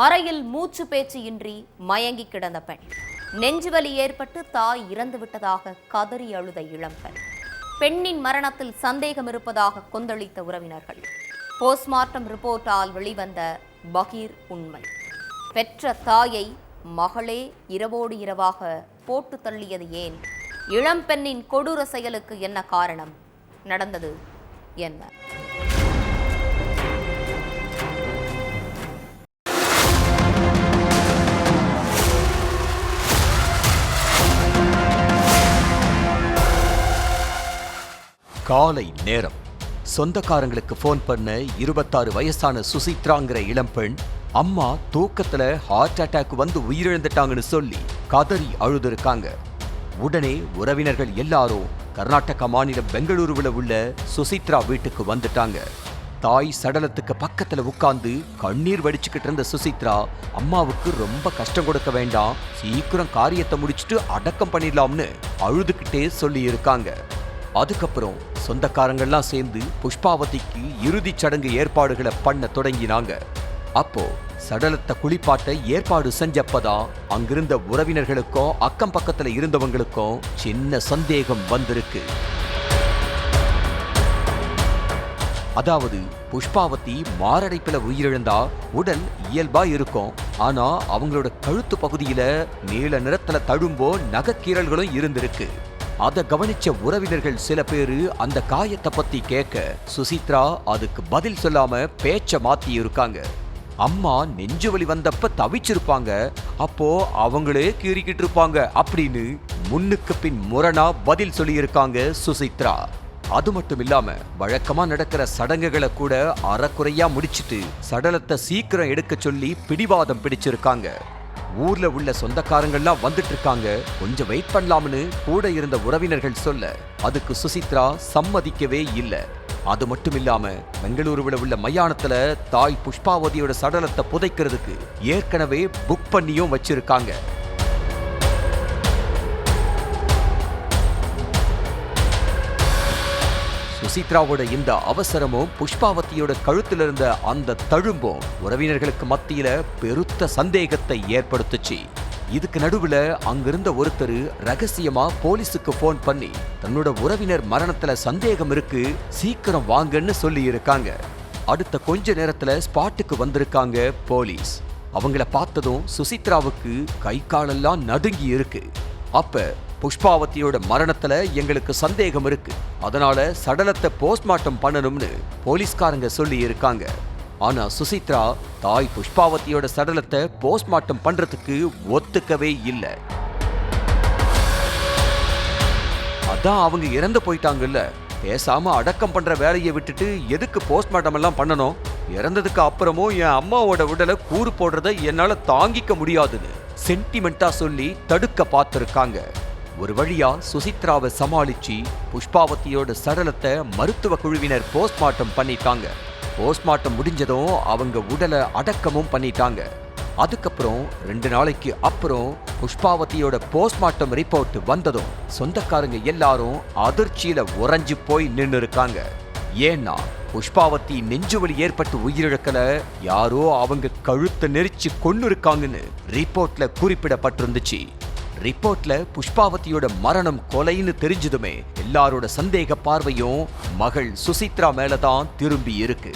அறையில் மூச்சு பேச்சு மயங்கி கிடந்த பெண். நெஞ்சுவலி ஏற்பட்டு தாய் இறந்துவிட்டதாக கதறி அழுத இளம்பெண். பெண்ணின் மரணத்தில் சந்தேகம் இருப்பதாக கொந்தளித்த உறவினர்கள். போஸ்ட்மார்ட்டம் ரிப்போர்ட்டால் வெளிவந்த பகீர் உண்மை. பெற்ற தாயை மகளே இரவோடு இரவாக போட்டு தள்ளியது ஏன்? இளம்பெண்ணின் கொடூர செயலுக்கு என்ன காரணம்? நடந்தது என்ன? காலை நேரம். சொந்தக்காரங்களுக்கு போன் பண்ண 26 வயசான சுசித்ராங்கிற இளம்பெண் அம்மா தூக்கத்துல ஹார்ட் அட்டாக் வந்து உயிரிழந்துட்டாங்கன்னு சொல்லி கதறி அழுதுருக்காங்க. உடனே உறவினர்கள் எல்லாரும் கர்நாடகா மாநிலம் பெங்களூருவில் உள்ள சுசித்ரா வீட்டுக்கு வந்துட்டாங்க. தாய் சடலத்துக்கு பக்கத்துல உட்கார்ந்து கண்ணீர் வடிச்சுக்கிட்டு இருந்த சுசித்ரா அம்மாவுக்கு ரொம்ப கஷ்டம் கொடுக்க வேண்டாம், சீக்கிரம் காரியத்தை முடிச்சுட்டு அடக்கம் பண்ணிடலாம்னு அழுதுகிட்டே சொல்லி இருக்காங்க. அதுக்கப்புறம் சொந்தக்காரங்கள்லாம் சேர்ந்து புஷ்பாவதிக்கு இறுதிச் சடங்கு ஏற்பாடுகளை பண்ண தொடங்கினாங்க. அப்போ சடலத்தை குளிப்பாட்ட ஏற்பாடு செஞ்சப்பதான் அங்கிருந்த உறவினர்களுக்கும் அக்கம் பக்கத்துல இருந்தவங்களுக்கும் சின்ன சந்தேகம் வந்திருக்கு. அதாவது புஷ்பாவதி மாரடைப்புல உயிரிழந்தா உடல் இயல்பா இருக்கும், ஆனா அவங்களோட கழுத்து பகுதியில நீல நிறத்துல தழும்போ நகைக்கீரல்களும் இருந்திருக்கு. அதை கவனிச்ச உறவினர்கள் சில பேரு அந்த காயத்தை பத்தி கேட்க சுசித்ரா அதுக்கு பதில் சொல்லாம பேச்ச மாத்தி இருக்காங்க. அம்மா நெஞ்சு வலி வந்தப்ப தவிச்சிருப்பாங்க, அப்போ அவங்களே கீறிக்கிட்டு இருப்பாங்க அப்படின்னு முன்னுக்கு பின் முரணா பதில் சொல்லி இருக்காங்க சுசித்ரா. அது மட்டும் இல்லாம வழக்கமா நடக்கிற சடங்குகளை கூட அறக்குறையா முடிச்சிட்டு சடலத்தை சீக்கிரம் எடுக்க சொல்லி பிடிவாதம் பிடிச்சிருக்காங்க. ஊர்ல உள்ள சொந்தக்காரங்கள்லாம் வந்துட்டு இருக்காங்க, கொஞ்சம் வெயிட் பண்ணலாம்னு கூட இருந்த உறவினர்கள் சொல்ல அதுக்கு சுசித்ரா சம்மதிக்கவே இல்லை. அது மட்டும் இல்லாம பெங்களூருவில் உள்ள மயானத்துல தாய் புஷ்பாவதியோட சடலத்தை புதைக்கிறதுக்கு ஏற்கனவே புக் பண்ணியும் வச்சிருக்காங்க. சுசித்ராவோட இந்த அவசரமும் புஷ்பாவதியோட கழுத்துல இருந்த அந்த தழும்பும் உறவினர்களுக்கு மத்தியில பெருத்த சந்தேகத்தை ஏற்படுத்துச்சு. இதுக்கு நடுவுல அங்கிருந்த ஒருத்தர் ரகசியமா போலீஸுக்கு போன் பண்ணி தன்னோட உறவினர் மரணத்துல சந்தேகம் இருக்கு, சீக்கிரம் வாங்கன்னு சொல்லி இருக்காங்க. அடுத்த கொஞ்ச நேரத்துல ஸ்பாட்டுக்கு வந்திருக்காங்க போலீஸ். அவங்கள பார்த்ததும் சுசித்ராவுக்கு கை காலெல்லாம் நடுங்கி இருக்கு. அப்ப புஷ்பாவதியோட மரணத்துல எங்களுக்கு சந்தேகம் இருக்கு, அதனால சடலத்தை போஸ்ட்மார்ட்டம் பண்ணணும்னு போலீஸ்காரங்க சொல்லி இருக்காங்க. ஆனா சுசித்ரா தாய் புஷ்பாவதியோட சடலத்தை போஸ்ட்மார்ட்டம் பண்றதுக்கு ஒத்துக்கவே இல்லை. அதான் அவங்க இறந்து போயிட்டாங்கல்ல, பேசாம அடக்கம் பண்ற வேலையை விட்டுட்டு எதுக்கு போஸ்ட்மார்ட்டம் எல்லாம் பண்ணணும்? இறந்ததுக்கு அப்புறமும் என் அம்மாவோட உடலை கூறு போடுறத என்னால தாங்கிக்க முடியாதுன்னு சென்டிமெண்டா சொல்லி தடுக்க பார்த்திருக்காங்க. ஒரு வழியா சுசித்ராவை சமாளிச்சு புஷ்பாவதியோட சடலத்தை மருத்துவ குழுவினர் போஸ்ட்மார்ட்டம் பண்ணிட்டாங்க. போஸ்ட்மார்ட்டம் முடிஞ்சதும் அவங்க உடலை அடக்கமும் பண்ணிட்டாங்க. அதுக்கப்புறம் 2 நாளைக்கு அப்புறம் புஷ்பாவதியோட போஸ்ட்மார்ட்டம் ரிப்போர்ட் வந்ததும் சொந்தக்காரங்க எல்லாரும் அதிர்ச்சியில உறைஞ்சு போய் நின்று இருக்காங்க. ஏன்னா புஷ்பாவதி நெஞ்சுவலி ஏற்பட்டு உயிரிழக்கல, யாரோ அவங்க கழுத்தை நெரிச்சு கொன்னு இருக்காங்கன்னு ரிப்போர்ட்ல குறிப்பிடப்பட்டிருந்துச்சு. ரிப்போர்ட்ல புஷ்பாவதியோட மரணம் கொலைன்னு தெரிஞ்சதுமே எல்லாரோட சந்தேக பார்வையும் மகள் சுசித்ரா மேலதான் திரும்பி இருக்கு.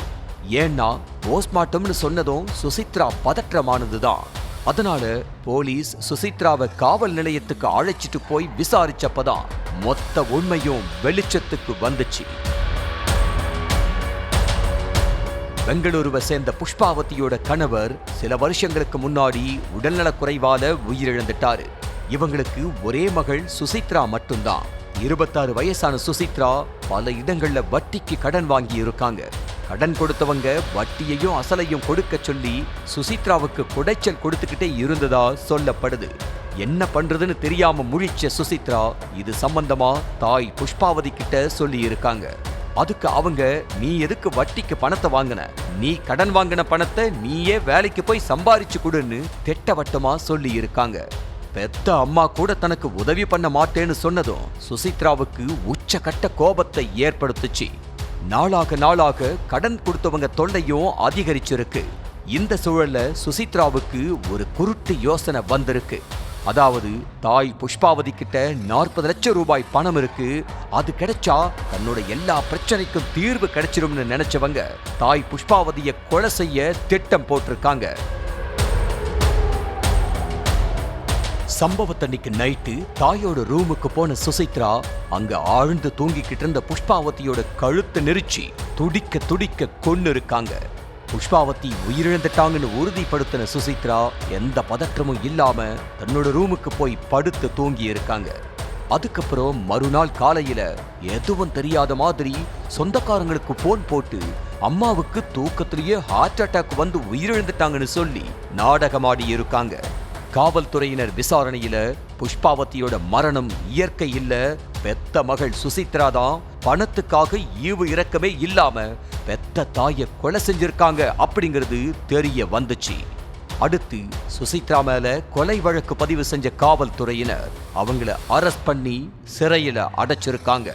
ஏன்னா போஸ்ட்மார்ட்டம்னு சொன்னதும் சுசித்ரா பதற்றமானதுதான். அதனால போலீஸ் சுசித்ராவை காவல் நிலையத்துக்கு அழைச்சிட்டு போய் விசாரிச்சப்பதான் மொத்த உண்மையும் வெளிச்சத்துக்கு வந்துச்சு. பெங்களூருவை சேர்ந்த புஷ்பாவதியோட கணவர் சில வருஷங்களுக்கு முன்னாடி உடல்நலக் குறைவால உயிரிழந்துட்டாரு. இவங்களுக்கு ஒரே மகள் சுசித்ரா மட்டும்தான். 26 வயசான சுசித்ரா பல இடங்கள்ல வட்டிக்கு கடன் வாங்கி இருக்காங்க. கடன் கொடுத்தவங்க வட்டியையும் அசலையும் கொடுக்க சொல்லி சுசித்ராவுக்கு குடைச்சல் கொடுத்துக்கிட்டே இருந்ததா சொல்லப்படுது. என்ன பண்றதுன்னு தெரியாம முழிச்ச சுசித்ரா இது சம்பந்தமா தாய் புஷ்பாவதி கிட்ட சொல்லி இருக்காங்க. அதுக்கு அவங்க, நீ எதுக்கு வட்டிக்கு பணத்தை வாங்கின? நீ கடன் வாங்கின பணத்தை நீயே வேலைக்கு போய் சம்பாரிச்சு கொடுன்னு திட்டவட்டமா சொல்லி இருக்காங்க. பெத்த அம்மா கூட தனக்கு உதவி பண்ண மாட்டேன்னு சொன்னதும் சுசித்ராவுக்கு உச்சகட்ட கோபத்தை ஏற்படுத்துச்சு. நாளாக நாளாக கடன் கொடுத்தவங்க தொல்லையும் அதிகரிச்சிருக்கு. இந்த சூழல்ல சுசித்ராவுக்கு ஒரு குருட்டு யோசனை வந்திருக்கு. அதாவது தாய் புஷ்பாவதி கிட்ட 40 லட்சம் ரூபாய் பணம் இருக்கு, அது கிடைச்சா தன்னோட எல்லா பிரச்சனைக்கும் தீர்வு கிடைச்சிரும்னு நினைச்சவங்க தாய் புஷ்பாவதியை கொலை செய்ய திட்டம் போட்டிருக்காங்க. சம்பவத்தன்னைக்கு நைட்டு தாயோட ரூமுக்கு போன சுசித்ரா அங்க ஆழ்ந்து தூங்கிக்கிட்டு இருந்த புஷ்பாவதியோட கழுத்தை நெரிச்சு துடிக்க துடிக்க கொன்னு இருக்காங்க. புஷ்பாவதி உயிரிழந்துட்டாங்கன்னு உறுதிப்படுத்தின சுசித்ரா எந்த பதற்றமும் இல்லாம தன்னோட ரூமுக்கு போய் படுத்து தூங்கி இருக்காங்க. அதுக்கப்புறம் மறுநாள் காலையில எதுவும் தெரியாத மாதிரி சொந்தக்காரங்களுக்கு போன் போட்டு அம்மாவுக்கு தூக்கத்திலேயே ஹார்ட் அட்டாக் வந்து உயிரிழந்துட்டாங்கன்னு சொல்லி நாடகமாடி இருக்காங்க. காவல்துறையினர் விசாரணையில புஷ்பாவதியோட மரணம் இயற்கை இல்ல, பெத்த மகள் சுசித்ரா தான் பணத்துக்காக ஈவு இரக்கமே இல்லாம பெத்த தாயை கொலை செஞ்சிருக்காங்க அப்படிங்கிறது தெரிய வந்துச்சு. அடுத்து சுசித்ரா மேல கொலை வழக்கு பதிவு செஞ்ச காவல்துறையினர் அவங்கள அரெஸ்ட் பண்ணி சிறையில அடைச்சிருக்காங்க.